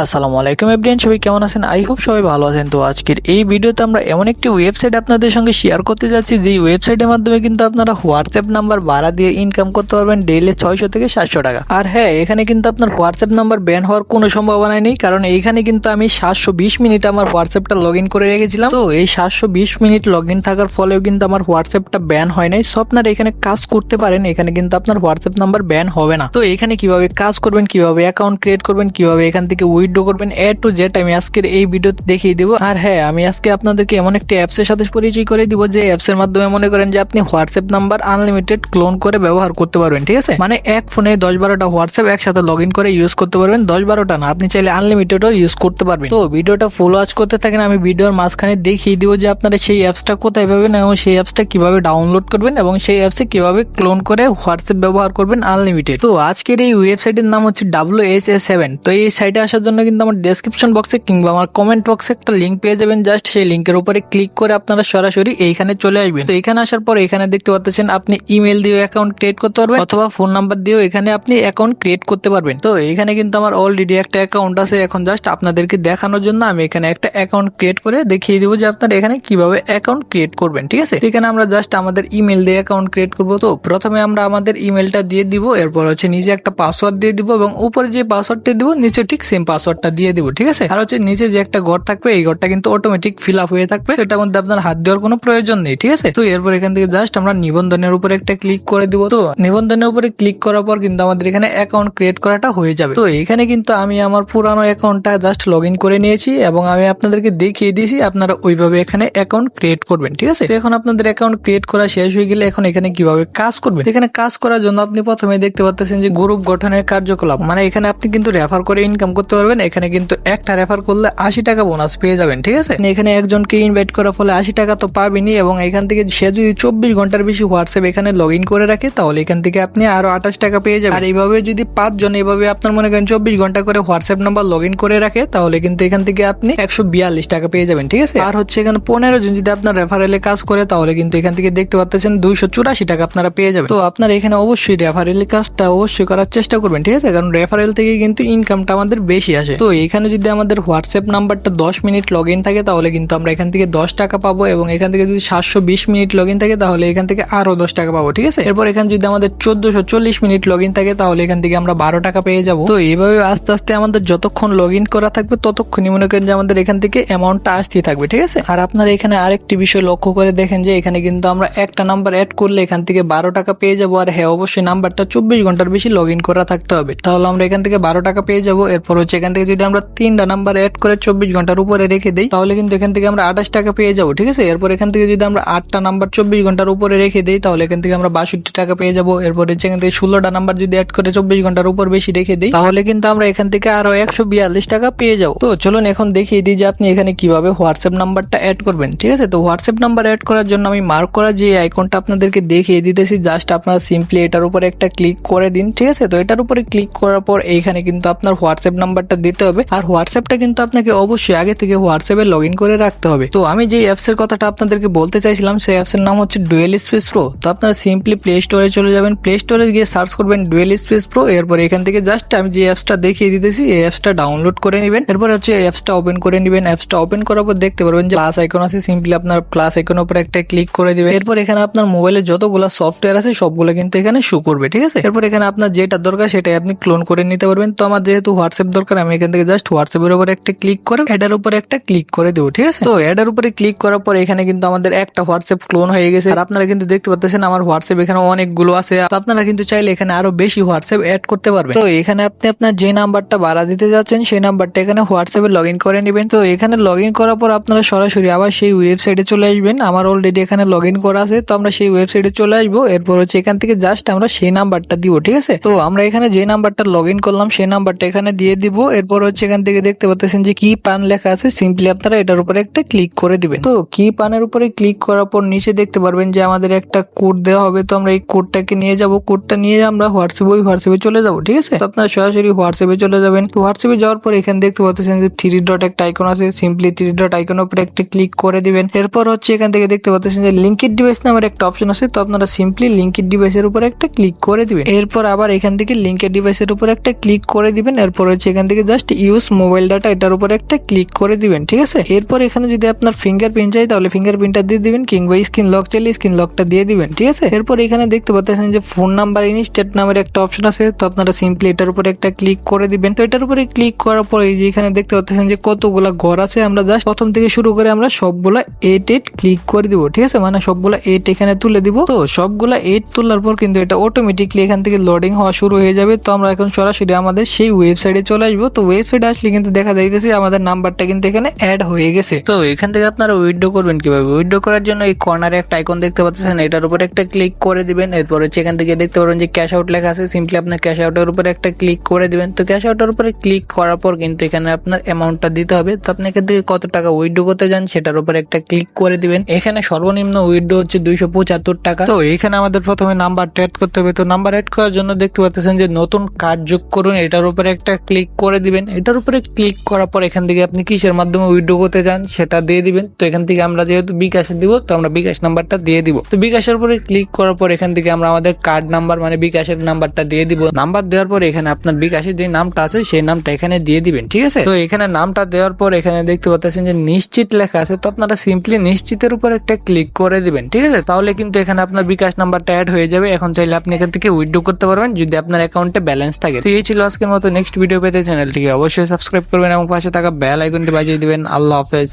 আসসালামু আলাইকুম এভরিওয়ান, সবাই কেমন আছেন? আই হোপ সবাই ভালো আছেন। তো আজকের এই ভিডিওতে আমরা এমন একটি ওয়েবসাইট আপনাদের সঙ্গে শেয়ার করতে যাচ্ছি, যেই ওয়েবসাইটের মাধ্যমে কিন্তু আপনারা হোয়াটসঅ্যাপ নাম্বার ভাড়া দিয়ে ইনকাম করতে পারবেন ডেইলি 600 থেকে 700 টাকা। আর হ্যাঁ, এখানে কিন্তু আপনার হোয়াটসঅ্যাপ নাম্বার ব্যান হওয়ার কোনো সম্ভাবনা নেই, কারণ এইখানে কিন্তু আমি 720 মিনিট আমার হোয়াটসঅ্যাপটা লগ ইন করে রেখেছিলাম। তো এই 720 মিনিট লগ ইন থাকার ফলেও কিন্তু আমার হোয়াটসঅ্যাপটা ব্যান হয় নাই। সো আপনারা এখানে কাজ করতে পারেন, এখানে কিন্তু আপনার হোয়াটসঅ্যাপ নাম্বার ব্যান হবে না। তো এখানে কিভাবে কাজ করবেন, কিভাবে অ্যাকাউন্ট ক্রিয়েট করবেন, কিভাবে এখান থেকে উইথড্র করবেন, এ টু জেড আমি আজকের এই ভিডিওতে দেখিয়ে দিব। আর হ্যাঁ, আমি আজকে আপনাদেরকে এমন একটি অ্যাপসের সাথে পরিচয় করে দিব, যে অ্যাপসের মাধ্যমে মনে করেন যে আপনি হোয়াটসঅ্যাপ নাম্বার আনলিমিটেড ক্লোন করে ব্যবহার করতে পারবেন। ঠিক আছে, মানে এক ফোনে 10-12টা হোয়াটসঅ্যাপ একসাথে লগ ইন করে ইউজ করতে পারবেন। 10-12টা না, আপনি চাইলে আনলিমিটেডও ইউজ করতে পারবেন। তো ভিডিওটা ফুল ওয়াচ করতে থাকেন, আমি ভিডিওর মাঝখানে দেখিয়ে দিব যে আপনারা সেই অ্যাপসটা কোথায় পাবেন এবং সেই অ্যাপসটা কিভাবে ডাউনলোড করবেন এবং সেই অ্যাপসে কিভাবে ক্লোন করে হোয়াটসঅ্যাপ ব্যবহার করবেন আনলিমিটেড। তো আজকের এই ওয়েবসাইটের নাম হচ্ছে WSA7। তো এই সাইটে আসার জন্য কিন্তু আমার ডেসক্রিপশন বক্সে কিংবা আমার কমেন্ট বক্সে একটা লিঙ্ক পেয়ে যাবেন। জাস্ট সেই লিঙ্কের উপরে ক্লিক করে আপনারা সরাসরি এইখানে চলে আসবেন। তো এখানে আসার পর এখানে দেখতে পাচ্ছেন আপনি ইমেল দিয়ে অ্যাকাউন্ট ক্রিয়েট করতে পারবেন, অথবা ফোন নাম্বার দিয়েও এখানে আপনি অ্যাকাউন্ট ক্রিয়েট করতে পারবেন। তো এখানে কিন্তু আমার অলরেডি একটা অ্যাকাউন্ট আছে। এখন জাস্ট আপনাদেরকে দেখানোর জন্য আমি এখানে একটা অ্যাকাউন্ট ক্রিয়েট করে দেখিয়ে দিব যে আপনারা এখানে কিভাবে অ্যাকাউন্ট ক্রিয়েট করবেন। ঠিক আছে, এখানে আমরা জাস্ট আমাদের ইমেল দিয়ে অ্যাকাউন্ট ক্রিয়েট করব। তো প্রথমে আমরা আমাদের ইমেলটা দিয়ে দিব, এরপর হচ্ছে নিচে একটা পাসওয়ার্ড দিয়ে দিব এবং উপরে যে পাসওয়ার্ডটা দিব নিচে ঠিক সেম পাসওয়ার্ডটা দিয়ে দিব। ঠিক আছে, আর হচ্ছে নিচে যে একটা ঘর থাকবে, এই ঘরটা কিন্তু অটোমেটিক ফিল আপ হয়ে থাকবে, সেটার মধ্যে আপনার হাত দেওয়ার কোনো প্রয়োজন নেই। ঠিক আছে, তো এরপর এখান থেকে জাস্ট আমরা নিবন্ধনের উপরে একটা ক্লিক করে দিব। তো নিবন্ধনের উপরে ক্লিক করার পর কিন্তু আমাদের এখানে অ্যাকাউন্ট ক্রিয়েট করাটা হয়ে যাবে। তো এখানে কিন্তু আমি আমার পুরানো অ্যাকাউন্টটা জাস্ট লগ ইন করে নিয়েছি এবং আমি আপনাদেরকে দেখিয়ে দিয়েছি আপনারা ওইভাবে এখানে অ্যাকাউন্ট ক্রিয়েট করবেন। ঠিক আছে, তো এখন আপনাদের অ্যাকাউন্ট ক্রিয়েট করা শেষ হয়ে গেলে এখন এখানে কিভাবে কাজ করবেন। এখানে কাজ করার জন্য আপনি প্রথমে দেখতে পাচ্ছেন যে গ্রুপ গঠনের কার্যকলাপ, মানে এখানে আপনি কিন্তু রেফার করে ইনকাম করতে পারবেন। এখানে কিন্তু একটা রেফার করলে 80 টাকা বোনাস পেয়ে যাবেন। ঠিক আছে, এখানে একজনকে ইনভাইট করার ফলে 80 টাকা তো পাবেনই, এবং এখান থেকে সে যদি 24 ঘন্টার বেশি হোয়াটসঅ্যাপ এখানে লগ ইন করে রাখে তাহলে এখান থেকে আপনি আরো 28 টাকা পেয়ে যাবেন। আর এইভাবে যদি 5 জন এইভাবে আপনার মনে করেন 24 ঘন্টা করে হোয়াটসঅ্যাপ নাম্বার লগ ইন করে রাখে তাহলে কিন্তু এখান থেকে আপনি 142 টাকা পেয়ে যাবেন। ঠিক আছে, আর হচ্ছে এখানে 15 জন যদি আপনার রেফারেলে কাজ করে তাহলে কিন্তু এখান থেকে দেখতে পাচ্ছেন 284 টাকা আপনারা পেয়ে যাবেন। তো আপনারা এখানে অবশ্যই রেফারেল কাজটা অবশ্যই করার চেষ্টা করবেন। ঠিক আছে, কারণ রেফারেল থেকে কিন্তু ইনকামটা আমাদের বেশি আসে। তো এখানে যদি আমাদের হোয়াটসঅ্যাপ নাম্বারটা 10 মিনিট লগ ইন থাকে তাহলে কিন্তু আমরা এখান থেকে 10 টাকা পাবো, এবং এখান থেকে যদি 720 মিনিট লগ ইন থাকে তাহলে এখান থেকে আরো 10 টাকা পাবো। ঠিক আছে, এরপর এখানে যদি আমাদের 1440 মিনিট লগ ইন থাকে তাহলে এখান থেকে আমরা 12 টাকা পেয়ে যাবো। তো এইভাবে আস্তে আস্তে আমাদের যতক্ষণ লগ ইন করা থাকবে ততক্ষণই মনে করেন যে আমাদের এখান থেকে অ্যামাউন্টটা আসতেই থাকবে। ঠিক আছে, আর আপনারা এখানে আরেকটি বিষয় লক্ষ্য করে দেখেন যে এখানে কিন্তু আমরা একটা নাম্বার অ্যাড করলে এখান থেকে 12 টাকা পেয়ে যাবো। আর হ্যাঁ, অবশ্যই নাম্বারটা 24 ঘন্টার বেশি লগ ইন করা থাকতে হবে, তাহলে আমরা এখান থেকে 12 টাকা পেয়ে যাবো। এরপর হচ্ছে এখান থেকে যদি আমরা 3টা নাম্বার অ্যাড করে 24 ঘন্টার উপরে রেখে দেই তাহলে কিন্তু এখান থেকে আমরা 28 টাকা পেয়ে যাবো। ঠিক আছে, এরপর এখান থেকে যদি আমরা 8টা নাম্বার 24 ঘন্টার উপরে রেখে দেই তাহলে এখান থেকে আমরা 62 টাকা পেয়ে যাবো। এরপর হচ্ছে এখান থেকে 16টা নাম্বার যদি অ্যাড করে 24 ঘন্টার উপর বেশি রেখে দেই তাহলে কিন্তু আমরা এখান থেকে আরো 142 টাকা পেয়ে যাবো। তো চলুন এখন দেখিয়ে দিই যে আপনি এখানে কিভাবে হোয়াটসঅ্যাপ নাম্বারটা অ্যাড করবেন। ঠিক আছে, তো হোয়াটসঅ্যাপ নাম্বার অ্যাড করার জন্য আমি মার্ক করা যে আইকনটা আপনাদেরকে দেখিয়ে দিতেছি, জাস্ট আপনারা সিম্পলি এটার উপরে একটা ক্লিক করে দিন। ঠিক আছে, তো এটার উপরে ক্লিক করার পর এইখানে কিন্তু আপনার হোয়াটসঅ্যাপ নাম্বারটা দিতে হবে, আর হোয়াটসঅ্যাপটা কিন্তু আপনাকে অবশ্যই আগে থেকে হোয়াটসঅ্যাপে লগ ইন করে রাখতে হবে। তো আমি যে অ্যাপসের কথাটা আপনাদেরকে বলতে চাইছিলাম সেই অ্যাপসের নাম হচ্ছে ডুয়েল স্পেস প্রো। তো আপনারা সিম্পলি প্লে স্টোরে চলে যাবেন, প্লে স্টোরে গিয়ে সার্চ করবেন ডুয়েল স্পেস প্রো। এরপর এখান থেকে জাস্ট আমি যে অ্যাপসটা দেখিয়ে দিতেছি এই অ্যাপসটা ডাউনলোড করে নেবেন। এরপর হচ্ছে অ্যাপসটা ওপেন করে নেবেন। অ্যাপসটা ওপেন করার পর দেখতে পারবেন যে প্লাস আইকন আছে, সিম্পলি আপনার প্লাস আইকনের উপর একটা ক্লিক করে দিবেন। এরপর এখানে আপনার মোবাইলে যতগুলো সফটওয়্যার আছে সবগুলো কিন্তু এখানে শো করবে। ঠিক আছে, এরপর এখানে আপনার যেটা দরকার সেটাই আপনি ক্লোন করে নিতে পারবেন। তো আমার যেহেতু হোয়াটসঅ্যাপ দরকার আমি এখান থেকে জাস্ট হোয়াটসঅ্যাপের উপর একটা ক্লিক করে এটার উপরে একটা ক্লিক করে দেবো। ঠিক আছে, তো এটার উপরে ক্লিক করার পর এখানে কিন্তু আমাদের একটা হোয়াটসঅ্যাপ ক্লোন হয়ে গেছে। আর আপনারা কিন্তু দেখতে পাচ্ছেন আমার হোয়াটসঅ্যাপ এখানে অনেকগুলো আছে। আপনারা কিন্তু চাইলে এখানে আরো বেশি হোয়াটসঅ্যাপ অ্যাড করতে পারবেন। তো এখানে আপনি আপনার যে নাম্বারটা ভাড়া দিতে যাচ্ছেন সেই নাম্বারটা এখানে হোয়াটসঅ্যাপে লগ ইন করে নেবেন। তো এখানে লগ ইন করার পর আপনারা সরাসরি আবার সেই ওয়েবসাইটে চলে আসবেন। আমার অলরেডি এখানে লগ ইন করা আছে, তো আমরা সেই ওয়েবসাইটে চলে আসবো। এরপর হচ্ছে এখান থেকে জাস্ট আমরা সেই নাম্বারটা দিব। ঠিক আছে, তো আমরা এখানে যে নাম্বারটা লগ ইন করলাম সেই নাম্বারটা এখানে দিয়ে দিব। এরপর হচ্ছে এখান থেকে দেখতে পাচ্ছেন যে কি পান লেখা আছে, সিম্পলি আপনারা এটার উপরে একটা ক্লিক করে দিবেন। তো কি পানের উপরে ক্লিক করার পর নিচে দেখতে পারবেন যে আমাদের একটা কোড দেওয়া হবে। তো আমরা এই কোডটাকে নিয়ে যাব, কোডটা নিয়ে আমরা হোয়াটসঅ্যাপে চলে যাব। ঠিক আছে, তো আপনারা সরাসরি হোয়াটসঅ্যাপে চলে যাবেন। তো হোয়াটসঅ্যাপে যাওয়ার পর এখানে দেখতে পাচ্ছেন যে 3 ডট একটা আইকন আছে, সিম্পলি 3 ডট আইকনের উপরে একটা ক্লিক করে দিবেন। এরপর হচ্ছে এখান থেকে দেখতে পাচ্ছেন যে লিঙ্কেড ডিভাইস নামের একটা অপশন আছে, তো আপনারা সিম্পলি লিঙ্কেড ডিভাইসের উপরে একটা ক্লিক করে দিবেন। এরপর আবার এখান থেকে লিঙ্কেড ডিভাইসের উপরে একটা ক্লিক করে দিবেন। এরপর হচ্ছে এখান থেকে জাস্ট ইউজ মোবাইল ডাটা এটার উপর একটা ক্লিক করে দিবেন, ঠিক আছে। এরপর এখানে যদি আপনার ফিঙ্গারপ্রিন্ট চাই তাহলে ফিঙ্গারপ্রিন্টটা দিয়ে দিবেন, কিংবা স্ক্রিন লক চাইলে স্ক্রিন লকটা দিয়ে দিবেন, ঠিক আছে। এরপর এখানে দেখতে পাচ্ছেন যে ফোন নাম্বার ইনস্ট্যান্ট নামের একটা অপশন আছে, তো আপনারা সিম্পলি এটার উপরে একটা ক্লিক করে দিবেন। তো এটার উপরে ক্লিক করার পরে এই যে এখানে দেখতে পাচ্ছেন যে কতগুলা ঘর আছে, আমরা জাস্ট প্রথম থেকে শুরু করে আমরা সবগুলা 8 ক্লিক করে দিব, ঠিক আছে, মানে সবগুলা 8 এখানে তুলে দিব। তো সবগুলা 8 তোলার পর কিন্তু এটা অটোমেটিকলি এখান থেকে লোডিং হওয়া শুরু হয়ে যাবে। তো আমরা এখন সরাসরি আমাদের সেই ওয়েবসাইটে চলে আসবো। তো ওয়েবসাইটে আসলে কিন্তু দেখা যাইতেছে আমাদের নাম্বারটা কিন্তু এখানে অ্যাড হয়ে গেছে। তো এখান থেকে আপনারা উইথড্র করবেন কিভাবে? উইথড্র করার জন্য এই কর্নারে একটা আইকন দেখতে পাচ্ছেন, এটার উপরে একটা ক্লিক করে দিবেন। এরপর হচ্ছে এখান থেকে দেখতে পারবেন যে ক্যাশ আউট লেখা আছে, সিম্পলি আপনার ক্যাশ আউটের উপরে একটা ক্লিক করে দিবেন। তো ক্যাশ আউটের উপরে ক্লিক করার পর কিন্তু এখানে আপনার অ্যামাউন্টটা দিতে হবে। তো আপনি এখান থেকে কত টাকা উইথড্র করতে যান সেটার উপরে একটা ক্লিক করে দিবেন। এখানে সর্বনিম্ন উইথড্র হচ্ছে 275 টাকা। তো এখানে আমাদের প্রথমে নাম্বারটা অ্যাড করতে হবে। তো নাম্বার অ্যাড করার জন্য দেখতে পাচ্ছেন যে নতুন কার্ড যোগ করুন, এটার উপরে একটা ক্লিক করে দিবেন। এটার উপরে ক্লিক করার পর এখান থেকে আপনি কিসের মাধ্যমে উইথড্র করতে চান সেটা দিয়ে দিবেন। তো এখান থেকে আমরা যেহেতু বিকাশে দিব, তো আমরা বিকাশ নাম্বারটা দিয়ে দিব। তো বিকাশের উপরে ক্লিক করার পর এখান থেকে আমরা আমাদের কার্ড নাম্বার মানে বিকাশের নাম্বারটা দিয়ে দিব। নাম্বার দেওয়ার পর এখানে আপনার বিকাশের যে নামটা আছে সেই নামটা এখানে দিয়ে দিবেন, ঠিক আছে। তো এখানে নামটা দেওয়ার পর এখানে দেখতে পাচ্ছেন যে নিশ্চিত লেখা আছে, তো আপনারা সিম্পলি নিশ্চিতের উপর একটা ক্লিক করে দিবেন, ঠিক আছে। তাহলে কিন্তু এখানে আপনার বিকাশ নাম্বারটা অ্যাড হয়ে যাবে। এখন চাইলে আপনি এখান থেকে উইথড্র করতে পারবেন যদি আপনার অ্যাকাউন্টে ব্যালেন্স থাকে। তো এই ছিল আজকের মতো। নেক্সট ভিডিও পেতে চ্যানেলটিকে অবশ্যই সাবস্ক্রাইব করবেন এবং পাশে থাকা বেল আইকনটি বাজিয়ে দিবেন। আল্লাহ হাফেজ।